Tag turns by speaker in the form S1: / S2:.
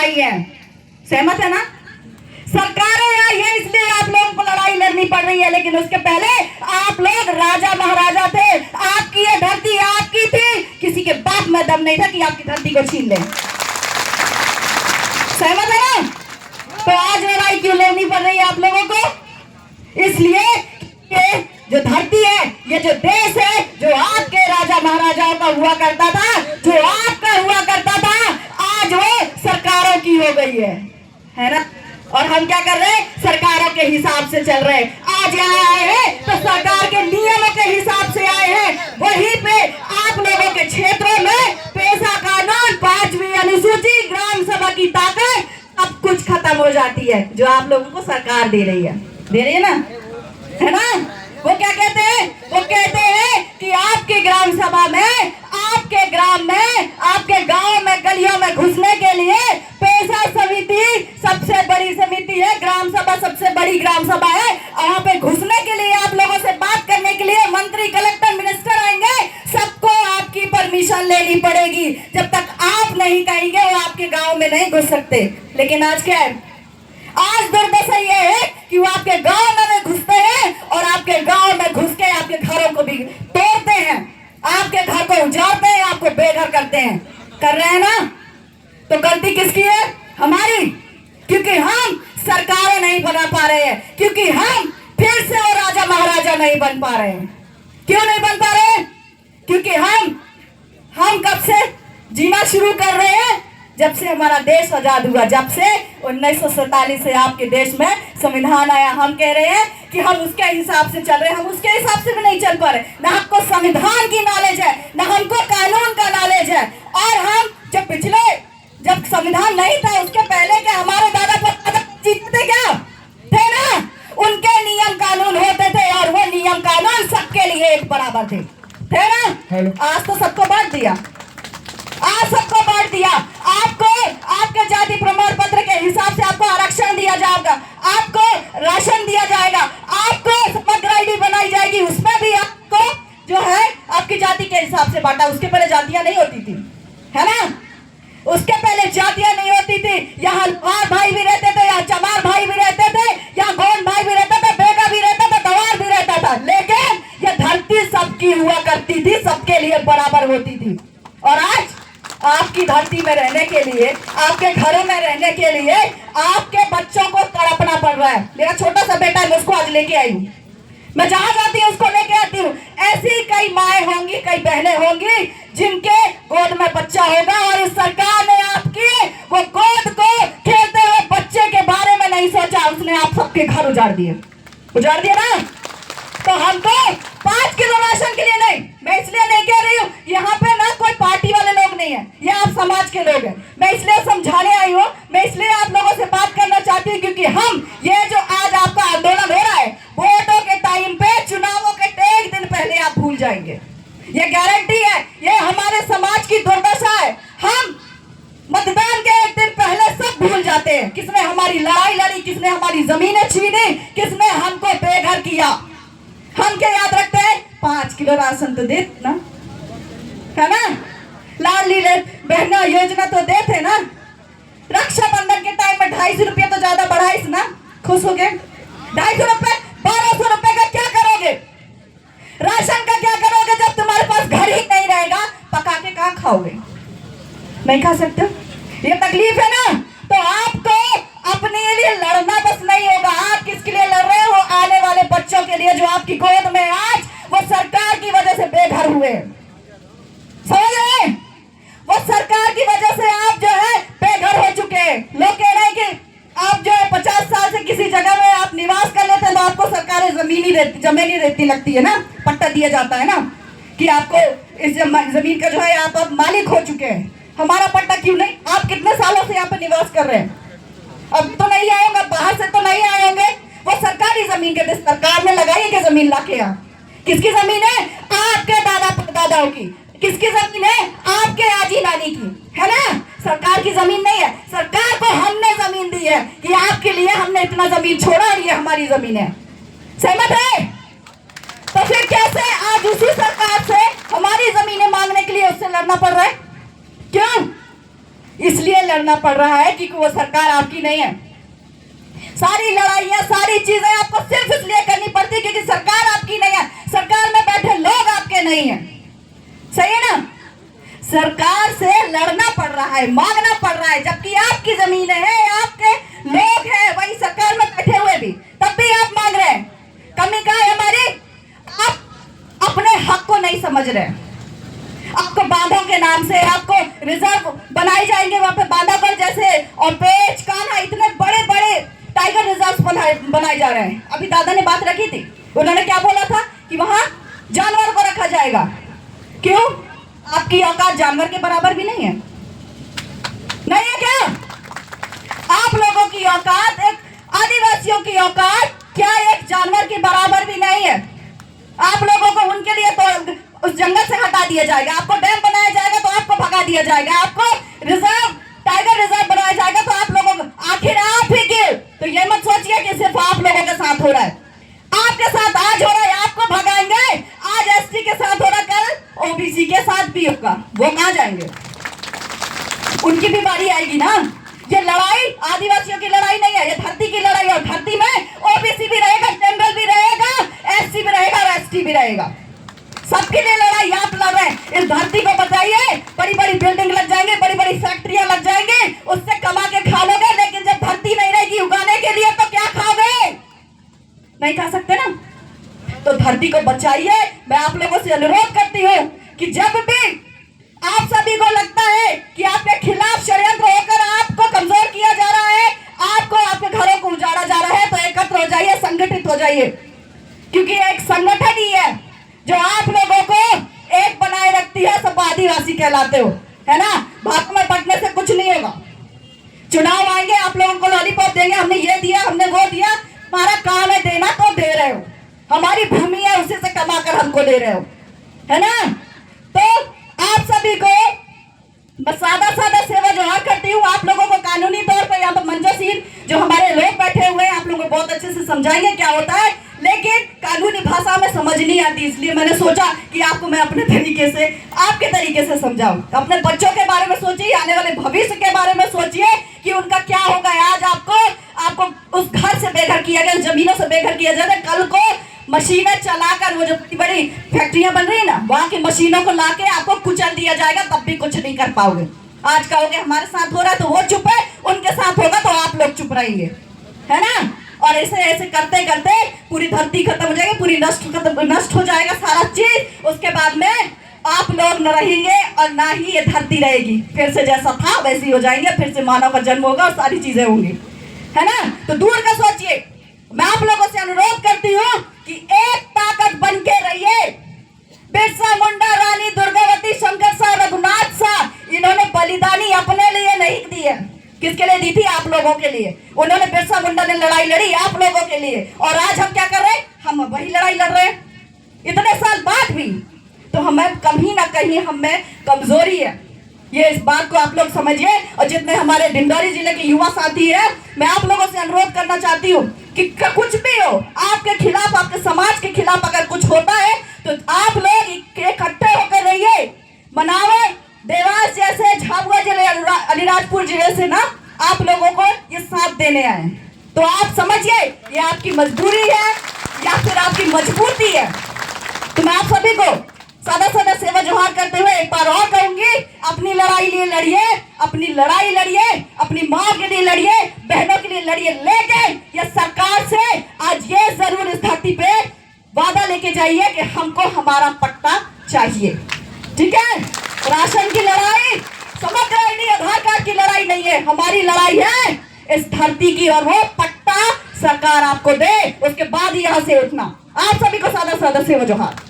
S1: आई है। सहमत है ना? सरकारें आई है इसलिए आप लोगों को लड़ाई लड़नी पड़ रही है, लेकिन उसके पहले आप लोग राजा महाराजा थे। आपकी ये धरती आपकी थी, किसी के बाप में दम नहीं था कि आपकी धरती को छीन ले। सहमत है ना? तो आज लड़ाई क्यों लड़नी पड़ रही है आप लोगों को? इसलिए ये जो धरती है, ये जो देश है, जो आपके राजा महाराजाओं का हुआ करता था, जो आपका हुआ करता था, आज वो सरकारों की हो गई है ना? और हम क्या कर रहे हैं? सरकारों के हिसाब से चल रहे हैं। आज यहाँ आए हैं तो सरकार के नियमों के हिसाब से आए हैं। वहीं पे आप लोगों के क्षेत्रों में पेशा कानून, 5वीं अनुसूची, ग्राम सभा की ताकत, सब कुछ खत्म हो जाती है जो आप लोगों को सरकार दे रही है ना, है ना? वो क्या कहते हैं? वो कहते हैं कि आपके ग्राम सभा में, आपके ग्राम में, आपके गांव में, गलियों में घुसने के लिए पेशा समिति सबसे बड़ी समिति है, ग्राम सभा सबसे बड़ी ग्राम सभा है। वहां पे घुसने के लिए, आप लोगों से बात करने के लिए मंत्री, कलेक्टर, मिनिस्टर आएंगे, सबको आपकी परमिशन लेनी पड़ेगी। जब तक आप नहीं कहेंगे वो आपके गाँव में नहीं घुस सकते। लेकिन आज क्या है? आज दुर्दशा ये है कि वो आपके गांव में घुसते हैं और आपके गांव में घुस के आपके घरों को भी तोड़ते हैं, आपके घर को उजाड़ते हैं, आपको बेघर करते हैं। कर रहे हैं ना? तो गलती किसकी है? हमारी। क्योंकि हम सरकारें नहीं बना पा रहे हैं, क्योंकि हम फिर से वो राजा महाराजा नहीं बन पा रहे हैं। क्यों नहीं बन पा रहे हैं? क्योंकि हम कब से जीना शुरू कर रहे हैं? जब से हमारा देश आजाद हुआ, जब से 1947 से आपके देश में संविधान आया। हम कह रहे हैं कि हम उसके हिसाब से चल रहे हैं, हम उसके हिसाब से भी नहीं चल पा रहे। ना हमको संविधान की नॉलेज है, ना हमको कानून का नॉलेज है। और हम जब संविधान नहीं था उसके पहले के हमारे दादा जीतते क्या थे ना, उनके नियम कानून होते थे और वो नियम कानून सबके लिए एक बराबर थे ना? आज तो सबको बांट दिया, आज सबको बांट दिया। आपको आपके जाति प्रमाण पत्र के हिसाब से आपको आरक्षण दिया जाएगा, आपको राशन दिया जाएगा, आपको समग्र आईडी बनाई जाएगी, उसमें भी आपको जो है आपकी जाति के हिसाब से बांटा। उसके पहले जातियां नहीं होती थी, है ना? उसके पहले जातियां नहीं होती थी। यहाँ लोहार भाई भी रहते थे, यहाँ चमार भाई भी रहते थे, यहाँ गोंड भाई भी रहता था, बेगा भी रहता था, गवार भी रहता था। लेकिन ये धरती सबकी हुआ करती थी, सबके लिए बराबर होती थी। और आज आपकी धरती में रहने के लिए, आपके घरों में रहने के लिए आपके बच्चों को तड़पना पड़ रहा है। मेरा छोटा सा बेटा है, मैं उसको आज लेके आई हूँ। मैं जहां जाती हूँ उसको लेके आती हूँ। ऐसी कई माएँ होंगी, कई बहनें होंगी जिनके गोद में बच्चा होगा और इस सरकार ने आपकी वो गोद को खेलते हुए बच्चे के बारे में नहीं सोचा। उसने आप सबके घर उजाड़ दिए ना? तो हमको 5 किलो राशन के लिए नहीं, मैं इसलिए नहीं कह रही हूँ, यहाँ पे ना कोई पार्टी वाले लोग नहीं है, ये आप समाज के लोग हैं। मैं इसलिए समझाने आई हूँ, मैं इसलिए आप लोगों से बात करना चाहती हूँ, क्योंकि हम ये जो आज आपका आंदोलन हो रहा है, वोटों के टाइम पे, चुनावों के 1 दिन पहले आप भूल जाएंगे। ये गारंटी है, ये हमारे समाज की दुर्दशा है। हम मतदान के 1 दिन पहले सब भूल जाते हैं। किसने हमारी लड़ाई लड़ी, किसने हमारी जमीनें छीनी, किसने हमको बेघर किया। हम क्या याद रखते हैं? 5 किलो राशन तो देते ना, है ना? लाडली बहना योजना तो देते ना। रक्षाबंधन के टाइम में 250 रुपये तो ज्यादा बढ़ाइस ना, खुश हो गए। 250 रुपये, 1200 रुपये का क्या करोगे? राशन का क्या करोगे जब तुम्हारे पास घर ही नहीं रहेगा? पका के कहाँ खाओगे? नहीं खा सकते। ये तकलीफ है ना? तो आपको अपने लिए लड़ना बस नहीं होगा। आप किसके लिए लड़ रहे हो? आने वाले बच्चों के लिए जो आपकी गोद में आज वो सरकार की वजह से बेघर हुए। समझ रहे? वो सरकार की वजह से आप जो है बेघर हो चुके हैं। लोग कह रहे हैं कि आप जो है 50 साल से किसी जगह में आप निवास कर लेते हैं तो आपको सरकारें जमीन देती लगती है ना, पट्टा दिया जाता है ना कि आपको इस जमीन का जो है आप अब मालिक हो चुके हैं। हमारा पट्टा क्यों नहीं? आप कितने सालों से यहाँ पे निवास कर रहे हैं? अब तो नहीं आए होंगे, बाहर से तो नहीं आए होंगे। वो सरकारी जमीन के, सरकार ने लगाई है कि जमीन लाके यहाँ? किसकी जमीन है? आपके दादाओं की। किसकी जमीन है? आपके आजी नानी की, है ना? सरकार की जमीन नहीं है। सरकार को हमने जमीन दी है कि आपके लिए हमने इतना जमीन छोड़ा और ये हमारी जमीन है। सहमत है? तो फिर कैसे आज उसी सरकार से हमारी जमीनें मांगने के लिए उससे लड़ना पड़ रहा है? क्यों? इसलिए लड़ना पड़ रहा है कि वो सरकार आपकी नहीं है। सारी लड़ाइयां, सारी चीजें आपको सिर्फ इसलिए करनी पड़ती है क्योंकि सरकार आपकी नहीं है, सरकार में बैठे लोग आपके नहीं है। सही है ना? सरकार से लड़ना पड़ रहा है, मांगना पड़ रहा है, जबकि आपकी जमीनें हैं, आपके लोग हैं, वही सरकार में बैठे हुए भी, तब भी आप मांग रहे हैं। कमी कहाँ है हमारी? आप अपने हक को नहीं समझ रहे। आपको बांधों के नाम से आपको रिजर्व बनाई जाएंगे, वहां पे बांधागढ़ जैसे और पेच कान्हा इतने बड़े बड़े टाइगर रिजर्व बनाए जा रहे हैं। अभी दादा ने बात रखी थी, उन्होंने क्या बोला था कि वहां जानवर को रखा जाएगा। क्यों? आपकी औकात जानवर के बराबर भी नहीं है। नहीं है क्या? आप लोगों की औकात, एक आदिवासियों की औकात क्या एक जानवर के बराबर भी नहीं है। आप लोगों को उनके लिए तो उस जंगल से हटा दिया जाएगा, आपको डैम बनाया जाएगा तो आपको भगा दिया जाएगा, आपको रिजर्व टाइगर रिजर्व बनाया जाएगा तो आप लोगों को, आखिर आप ही क्यों? तो ये मत सोचिए कि सिर्फ आप लोगों के साथ हो रहा है। आपके साथ आज हो रहा है, आपको भगाएंगे। आज एसटी के साथ हो रहा, कल ओबीसी के साथ भी होगा। वो कहां जाएंगे? उनकी भी बारी आएगी ना। ये लड़ाई आदिवासियों की लड़ाई नहीं है, ये धरती की लड़ाई है। और धरती में ओबीसी भी रहेगा, टेम्बल भी रहेगा, एससी भी रहेगा और एसटी भी रहेगा। सबके लिए लड़ाई आप लड़ रहे हैं। इस धरती को बचाइए। बड़ी बड़ी बिल्डिंग लग जाएंगे, बड़ी बड़ी फैक्ट्रियां लग जाएंगे, उससे कमा के खा लोगे, लेकिन जब धरती नहीं रहेगी उगाने के लिए तो क्या खाओगे? नहीं खा सकते ना। तो धरती को बचाइए। मैं आप लोगों से अनुरोध करती हूँ कि जब भी आप सभी को लगता है कि आपके खिलाफ षड्यंत्र होकर आपको कमजोर किया जा रहा है, आपको आपके घरों को उजाड़ा जा रहा है, तो एकत्र हो जाइए, संगठित हो जाइए। क्योंकि एक संगठन ही है जो आप लोगों को एक बनाए रखती है। सब आदिवासी कहलाते हो, है ना? भाग में पटने से कुछ नहीं होगा। चुनाव आएंगे, आप लोगों को लॉलीपॉप देंगे, हमने ये दिया, हमने वो दिया। हमारा काम है देना, तो दे रहे हो। हमारी भूमि है, उसी से कमाकर हमको दे रहे हो, है ना? तो आप सभी को बस सादा सादा सेवा जोहार करती हूँ। आप लोगों को कानूनी तौर पर यहाँ पर मंजूर जो हमारे लोग बैठे हुए हैं, आप लोगों को बहुत अच्छे से समझाएंगे क्या होता है, लेकिन कानूनी भाषा में समझ नहीं आती, इसलिए मैंने सोचा कि आपको मैं अपने तरीके से, आपके तरीके से समझाऊं। अपने बच्चों के बारे में सोचिए, आने वाले भविष्य के बारे में सोचिए कि उनका क्या होगा। आज आपको उस घर से बेघर किया गया, जमीनों से बेघर किया जाता है। कल को मशीनें चलाकर वो जो बड़ी फैक्ट्रियां बन रही है ना, वहां की मशीनों को लाके आपको कुचल दिया जाएगा, तब भी कुछ नहीं कर पाओगे। आज कहोगे हमारे साथ हो रहा है तो वो चुप है, उनके साथ होगा तो आप लोग चुप रहेंगे, है ना? और ऐसे ऐसे करते करते पूरी धरती खत्म हो जाएगी, पूरी नष्ट हो जाएगा सारा चीज। उसके बाद में आप लोग न रहेंगे और ना ही ये धरती रहेगी। फिर से जैसा था वैसी हो जाएंगे, फिर से मानव का जन्म होगा और सारी चीजें होंगी, है ना? तो दूर का सोचिए। मैं आप लोगों से अनुरोध करती हूँ कि एक ताकत बन के रहिए। बिरसा मुंडा, रानी दुर्गावती, शंकर शाह, रघुनाथ शाह, इन्होंने बलिदानी अपने लिए नहीं दी है। किसके लिए दी थी? आप लोगों के लिए। उन्होंने, बिरसा मुंडा ने लड़ाई लड़ी आप लोगों के लिए, और आज हम क्या कर रहे हैं? हम वही लड़ाई लड़ रहे हैं इतने साल बाद भी। तो हमें कहीं ना कहीं हमें कमजोरी है, ये इस बात को आप लोग समझिए। और जितने हमारे डिंडौरी जिले के युवा साथी है, मैं आप लोगों से अनुरोध करना चाहती हूँ कि कुछ भी हो आपके खिलाफ, आपके समाज के खिलाफ अगर कुछ होता है तो आप लोग इकट्ठे होकर रहिए। मनावे, देवास जैसे, झाबुआ जिले, अलीराजपुर जिले से ना आप लोगों को ये साथ देने आए। तो आप समझिए ये आपकी मजबूरी है या फिर आपकी मजबूती है। तो मैं आप सभी को सादा सादा सेवा जोहार करते हुए एक बार और कहूंगी, अपनी लड़ाई लिए लड़िए, अपनी लड़ाई लड़िए, अपनी माँ के लिए लड़िए, बहनों के लिए लड़िए। लेकिन ये सरकार से आज ये जरूर इस धरती पे वादा लेके जाइए कि हमको हमारा पट्टा चाहिए, ठीक है? राशन की लड़ाई, समग्र आईडी आधार कार्ड की लड़ाई नहीं है, हमारी लड़ाई है इस धरती की, और वो पट्टा सरकार आपको दे, उसके बाद ही यहाँ से उठना। आप सभी को सादा सादा सेवा जोहार।